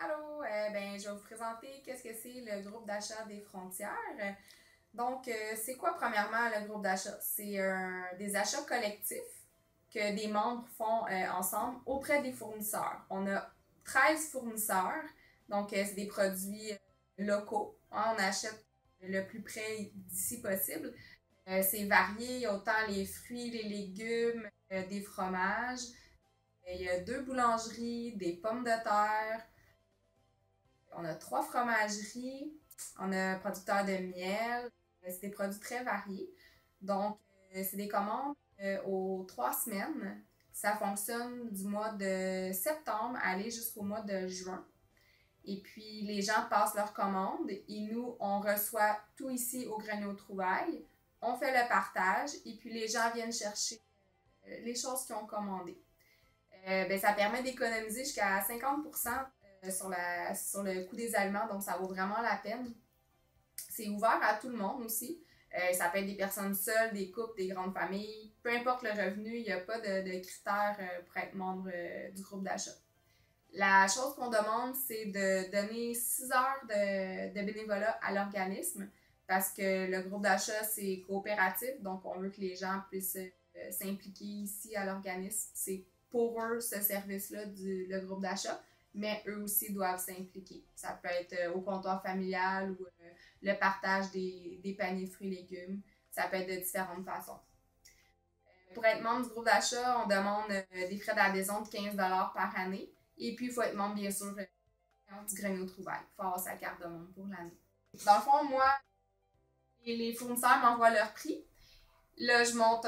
Allô, je vais vous présenter qu'est-ce que c'est le groupe d'achat des frontières. Donc, c'est quoi premièrement le groupe d'achat? C'est des achats collectifs que des membres font ensemble auprès des fournisseurs. On a 13 fournisseurs, donc c'est des produits locaux. Hein, on achète le plus près d'ici possible. C'est varié, autant les fruits, les légumes, des fromages. Il y a 2 boulangeries, des pommes de terre. On a 3 fromageries, on a un producteur de miel. C'est des produits très variés. Donc, c'est des commandes aux 3 semaines. Ça fonctionne du mois de septembre à aller jusqu'au mois de juin. Et puis, les gens passent leurs commandes et nous, on reçoit tout ici au Grenier aux Trouvailles. On fait le partage et puis les gens viennent chercher les choses qu'ils ont commandées. Ça permet d'économiser jusqu'à 50% sur le coût des aliments, donc ça vaut vraiment la peine. C'est ouvert à tout le monde aussi. Ça peut être des personnes seules, des couples, des grandes familles. Peu importe le revenu, il n'y a pas de critères pour être membre du groupe d'achat. La chose qu'on demande, c'est de donner 6 heures de bénévolat à l'organisme parce que le groupe d'achat, c'est coopératif, donc on veut que les gens puissent s'impliquer ici à l'organisme. C'est pour eux ce service-là, le groupe d'achat, mais eux aussi doivent s'impliquer. Ça peut être au comptoir familial ou le partage des paniers fruits et légumes. Ça peut être de différentes façons. Pour être membre du groupe d'achat, on demande des frais d'adhésion de 15 $ par année. Et puis, il faut être membre, bien sûr, du Grenier aux Trouvailles. Il faut avoir sa carte de membre pour l'année. Dans le fond, moi, les fournisseurs m'envoient leur prix. Là, je monte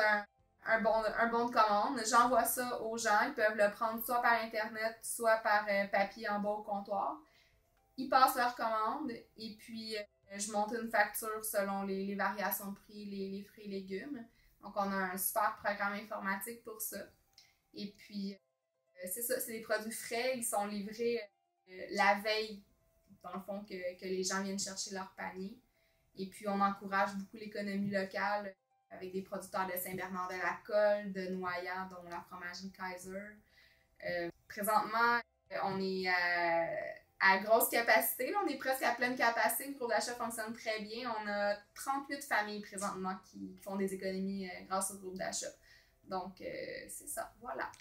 un bon de commande. J'envoie ça aux gens. Ils peuvent le prendre soit par Internet, soit par papier en bas au comptoir. Ils passent leur commande et puis je monte une facture selon les variations de prix, les fruits et légumes. Donc, on a un super programme informatique pour ça. Et puis, c'est ça, c'est des produits frais. Ils sont livrés la veille, dans le fond, que les gens viennent chercher leur panier. Et puis, on encourage beaucoup l'économie locale avec des producteurs de Saint-Bernard-de-la-Colle, de Noyant, dont la fromagerie Kaiser. Présentement, on est à grosse capacité. Là, on est presque à pleine capacité. Le groupe d'achat fonctionne très bien. On a 38 familles présentement qui font des économies grâce au groupe d'achat. Donc, c'est ça. Voilà.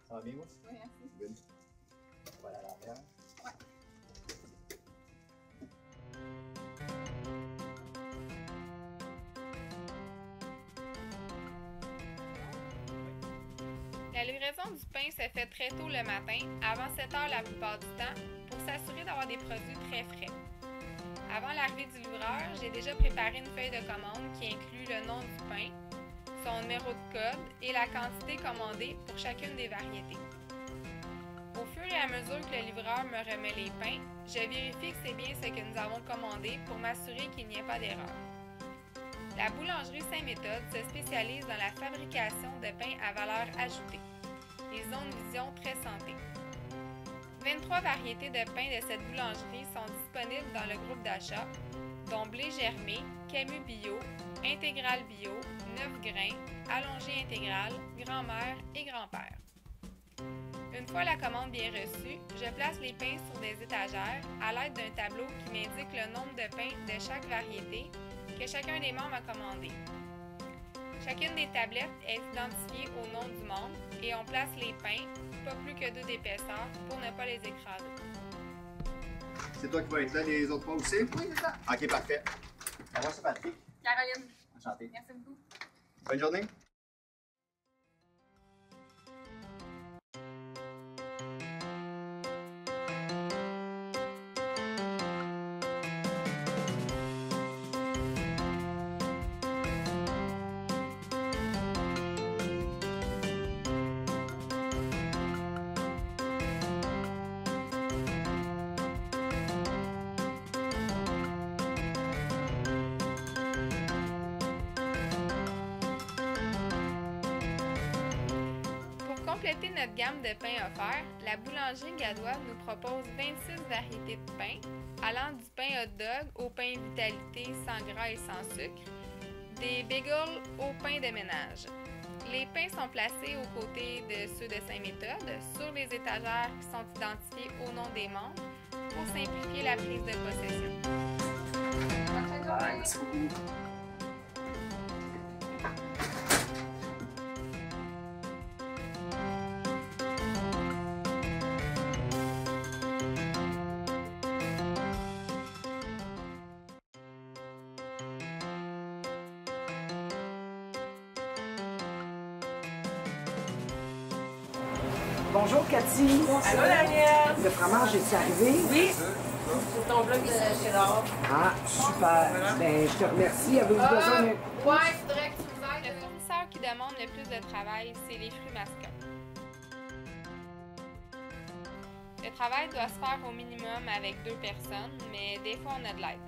Ça va bien, vous? Oui, merci. Good. Voilà l'arrière. Ouais. La livraison du pain se fait très tôt le matin, avant 7 h la plupart du temps, pour s'assurer d'avoir des produits très frais. Avant l'arrivée du livreur, j'ai déjà préparé une feuille de commande qui inclut le nom du pain, son numéro de code et la quantité commandée pour chacune des variétés. Au fur et à mesure que le livreur me remet les pains, je vérifie que c'est bien ce que nous avons commandé pour m'assurer qu'il n'y ait pas d'erreur. La boulangerie Saint-Méthode se spécialise dans la fabrication de pains à valeur ajoutée. Ils ont une vision très santé. 23 variétés de pains de cette boulangerie sont disponibles dans le groupe d'achat, dont blé germé, Camus bio, intégral bio, 9 grains, allongé intégral, grand-mère et grand-père. Une fois la commande bien reçue, je place les pains sur des étagères à l'aide d'un tableau qui m'indique le nombre de pains de chaque variété que chacun des membres a commandé. Chacune des tablettes est identifiée au nom du membre et on place les pains, pas plus que 2 d'épaisseur, pour ne pas les écraser. C'est toi qui vas être là les autres fois aussi? Oui, c'est ça. Ok, parfait. Au revoir, c'est Patrick. Caroline. Enchanté. Merci beaucoup. Bonne journée. notre gamme de pains offerts, la boulangerie Gadois nous propose 26 variétés de pain, allant du pain hot dog au pain vitalité sans gras et sans sucre, des bagels au pain de ménage. Les pains sont placés aux côtés de ceux de Saint-Méthode, sur les étagères qui sont identifiées au nom des membres pour simplifier la prise de possession. Merci beaucoup. Bonjour Cathy. Allô Daniel! Le fromage est arrivé? Oui! C'est ton blog de chez Laure. Ah, super. Ben, je te remercie. Avez-vous besoin d'un... Ouais, il faudrait que tu nous aides. Le fournisseur qui demande le plus de travail, c'est les fruits mascottes. Le travail doit se faire au minimum avec 2 personnes, mais des fois on a de l'aide.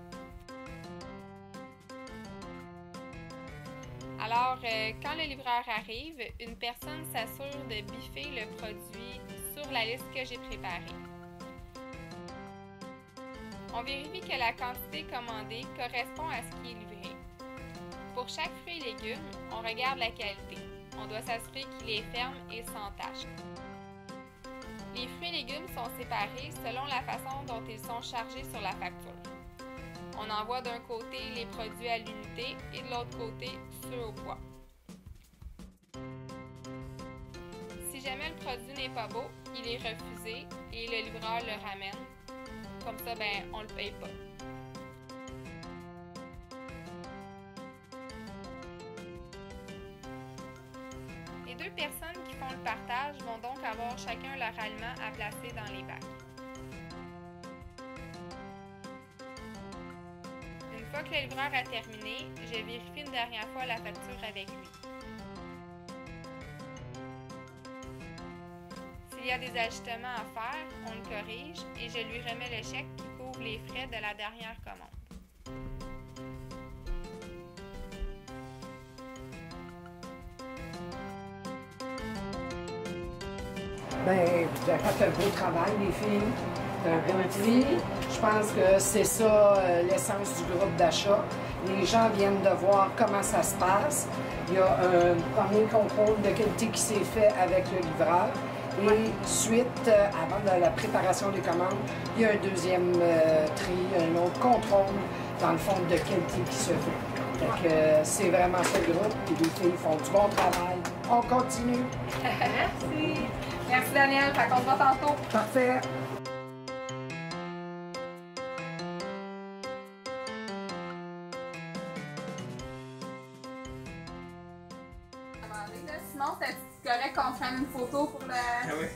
Alors, quand le livreur arrive, une personne s'assure de biffer le produit sur la liste que j'ai préparée. On vérifie que la quantité commandée correspond à ce qui est livré. Pour chaque fruit et légume, on regarde la qualité. On doit s'assurer qu'il est ferme et sans tache. Les fruits et légumes sont séparés selon la façon dont ils sont chargés sur la facture. On envoie d'un côté les produits à l'unité et de l'autre côté ceux au poids. Si jamais le produit n'est pas beau, il est refusé et le livreur le ramène. Comme ça, on le paye pas. Les 2 personnes qui font le partage vont donc avoir chacun leur aliment à placer dans les bacs. Une fois que le livreur a terminé, je vérifie une dernière fois la facture avec lui. S'il y a des ajustements à faire, on le corrige et je lui remets le chèque qui couvre les frais de la dernière commande. Ben, vous avez fait un beau travail, les filles. C'est un bon prix. Je pense que c'est ça l'essence du groupe d'achat. Les gens viennent de voir comment ça se passe. Il y a un premier contrôle de qualité qui s'est fait avec le livreur. Et suite, avant de la préparation des commandes, il y a un deuxième tri, un autre contrôle, dans le fond, de qualité qui se fait. Donc, c'est vraiment ça le groupe. Et les filles font du bon travail. On continue. Merci. Merci Daniel, fait qu'on se voit tantôt. Parfait. Sinon, c'est correct qu'on prenne une photo pour le... Ah oui.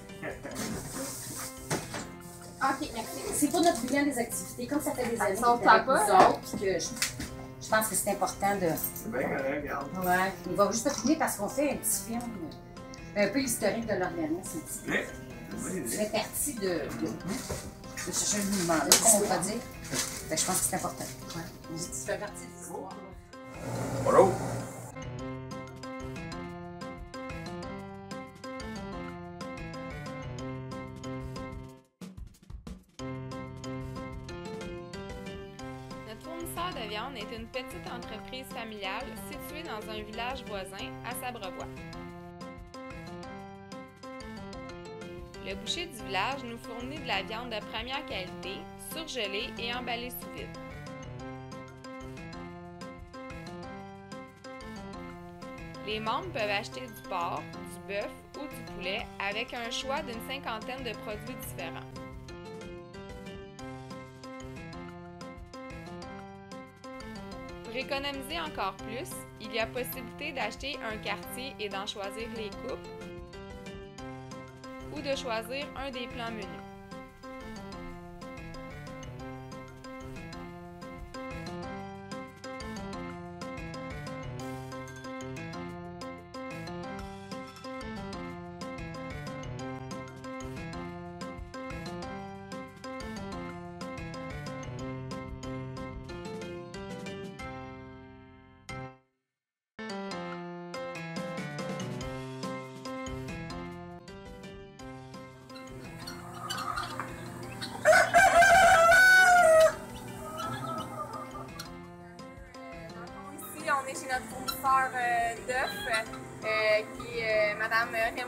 Ok, merci. C'est pour notre bilan des activités. Comme ça fait des années Ça qu'on est avec pas, nous autres, puis que je pense que c'est important de... C'est bien correct, regarde. Ouais, il va juste pas finir parce qu'on fait un petit film, un peu historique de l'organisme. Oui. Bonne idée. Ça fait partie de ce mouvement-là, qu'on va dire. Fait que je pense que c'est important. Ouais. Tu fais partie de l'histoire. Bonjour. Notre fournisseur de viande est une petite entreprise familiale située dans un village voisin à Sabrevois. Le boucher du village nous fournit de la viande de première qualité, surgelée et emballée sous vide. Les membres peuvent acheter du porc, du bœuf ou du poulet avec un choix d'une 50aine de produits différents. Pour économiser encore plus, il y a possibilité d'acheter un quartier et d'en choisir les coupes ou de choisir un des plans menus.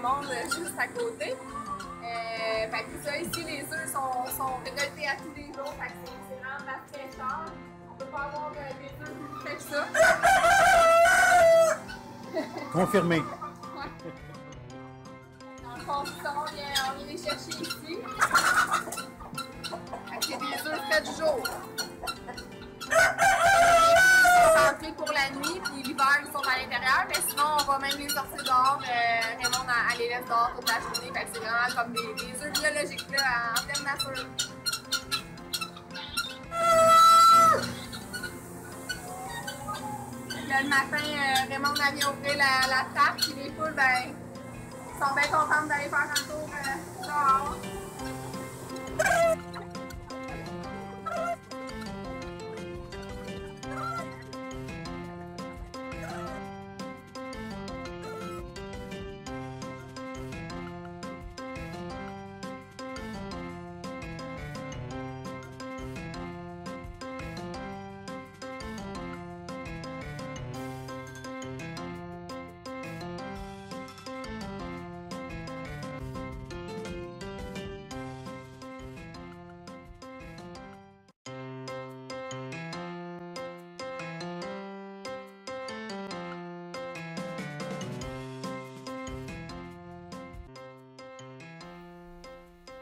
Raymond juste à côté. Fait que ça, ici, les œufs sont récoltés à tous les jours. Fait que c'est vraiment de la fraîcheur. On peut pas avoir des œufs plus frais que ça. Confirmé. Ouais. Dans le fond, ça, on vient les chercher ici. Fait que c'est des œufs frais du jour. Ils sont enflés pour la nuit, puis l'hiver, ils sont à l'intérieur. Mais sinon, on va même les sortir dehors. Raymond, elle les laisse dehors toute la journée. Fait que c'est vraiment comme des œufs biologiques là, en pleine nature. Le matin, Raymond a vient ouvrir la table, puis les poules, ben, sont bien contentes d'aller faire un tour dehors.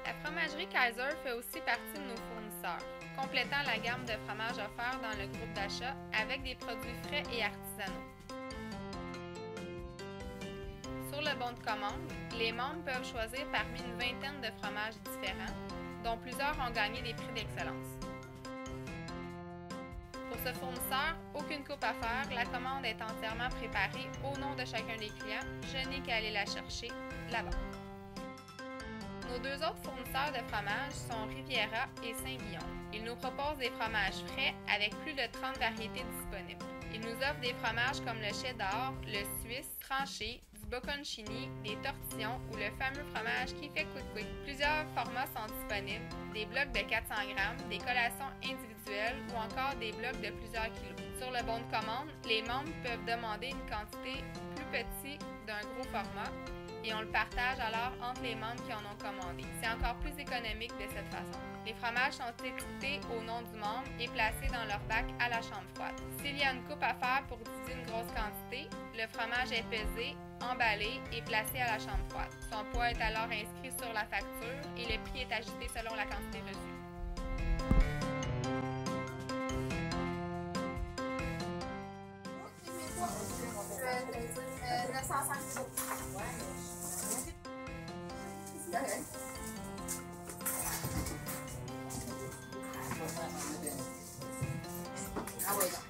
La fromagerie Kaiser fait aussi partie de nos fournisseurs, complétant la gamme de fromages offerts dans le groupe d'achat avec des produits frais et artisanaux. Sur le bon de commande, les membres peuvent choisir parmi une vingtaine de fromages différents, dont plusieurs ont gagné des prix d'excellence. Pour ce fournisseur, aucune coupe à faire, la commande est entièrement préparée au nom de chacun des clients, je n'ai qu'à aller la chercher là-bas. Nos deux autres fournisseurs de fromages sont Riviera et Saint-Guillaume. Ils nous proposent des fromages frais avec plus de 30 variétés disponibles. Ils nous offrent des fromages comme le cheddar, le suisse, tranché, du bocconcini, des tortillons ou le fameux fromage qui fait quick-quick. Plusieurs formats sont disponibles, des blocs de 400 grammes, des collations individuelles ou encore des blocs de plusieurs kilos. Sur le bon de commande, les membres peuvent demander une quantité plus petite d'un gros format et on le partage alors entre les membres qui en ont commandé. C'est encore plus économique de cette façon. Les fromages sont étiquetés au nom du membre et placés dans leur bac à la chambre froide. S'il y a une coupe à faire pour utiliser une grosse quantité, le fromage est pesé, emballé et placé à la chambre froide. Son poids est alors inscrit sur la facture et le prix est ajusté selon la quantité reçue. Je 905 euros. C'est correct. Ah oui, donc.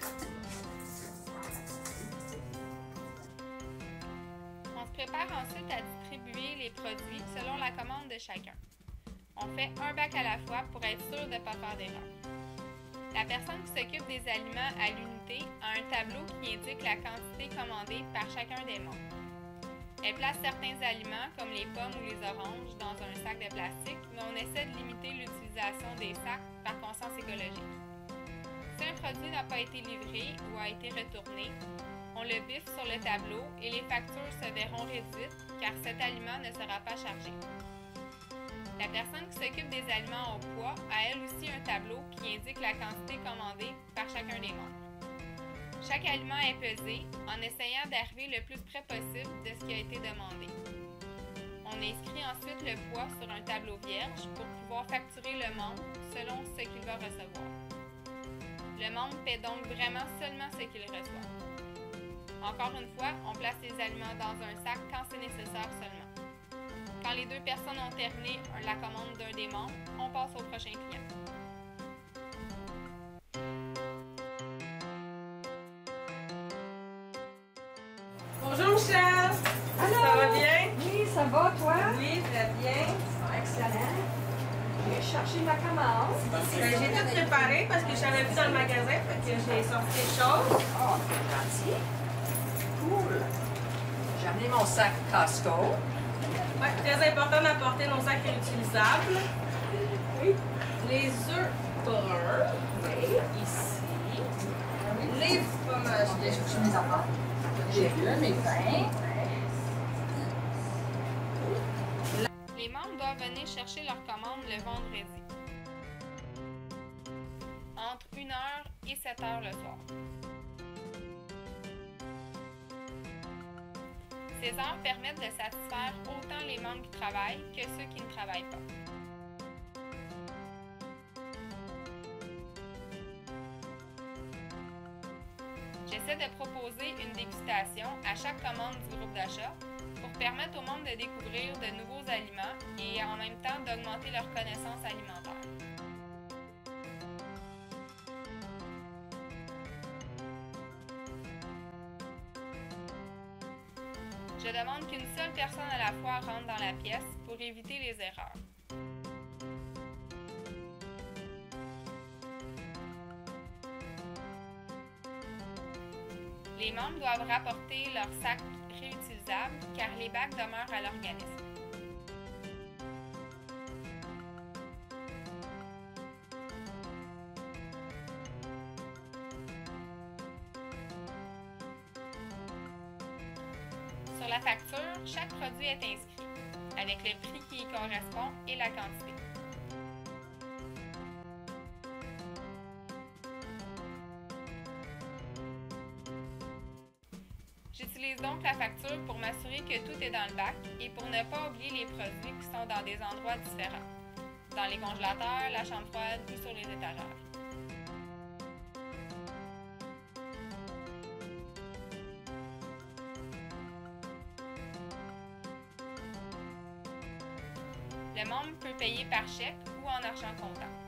On se prépare ensuite à distribuer les produits selon la commande de chacun. On fait un bac à la fois pour être sûr de ne pas faire d'erreur. La personne qui s'occupe des aliments à l'unité a un tableau qui indique la quantité commandée par chacun des membres. Elle place certains aliments, comme les pommes ou les oranges, dans un sac de plastique, mais on essaie de limiter l'utilisation des sacs par conscience écologique. Si un produit n'a pas été livré ou a été retourné, on le biffe sur le tableau et les factures se verront réduites car cet aliment ne sera pas chargé. La personne qui s'occupe des aliments au poids a elle aussi un tableau qui indique la quantité commandée par chacun des membres. Chaque aliment est pesé en essayant d'arriver le plus près possible de ce qui a été demandé. On inscrit ensuite le poids sur un tableau vierge pour pouvoir facturer le membre selon ce qu'il va recevoir. Le membre paie donc vraiment seulement ce qu'il reçoit. Encore une fois, on place les aliments dans un sac quand c'est nécessaire seulement. Quand les deux personnes ont terminé la commande d'un des membres, on passe au prochain client. Bonjour Michel! Allô? Ça va bien? Oui, ça va, toi? Oui, très bien. Excellent. Je vais chercher ma commande. J'ai tout préparé parce que je t'avais vu dans le magasin, fait que j'ai sorti des choses. Oh, c'est gentil. Cool. J'ai amené mon sac Costco. Ouais, très important d'apporter nos sacs réutilisables. Oui. Les œufs bruns. Oui. Ici. Les fromages J'ai cherché mes affaires. J'ai vu mes pains. venir chercher leur commande le vendredi, entre 1h et 7h le soir. Ces heures permettent de satisfaire autant les membres qui travaillent que ceux qui ne travaillent pas. J'essaie de proposer une dégustation à chaque commande du groupe d'achat pour permettre aux membres de découvrir de nouveaux aliments et en même temps d'augmenter leur connaissance alimentaire. Je demande qu'une seule personne à la fois rentre dans la pièce pour éviter les erreurs. Les membres doivent rapporter leur sac réutilisable car les bacs demeurent à l'organisme. Sur la facture, chaque produit est inscrit, avec le prix qui y correspond et la quantité. J'utilise donc la facture pour m'assurer que tout est dans le bac et pour ne pas oublier les produits qui sont dans des endroits différents, dans les congélateurs, la chambre froide ou sur les étagères. Le membre peut payer par chèque ou en argent comptant.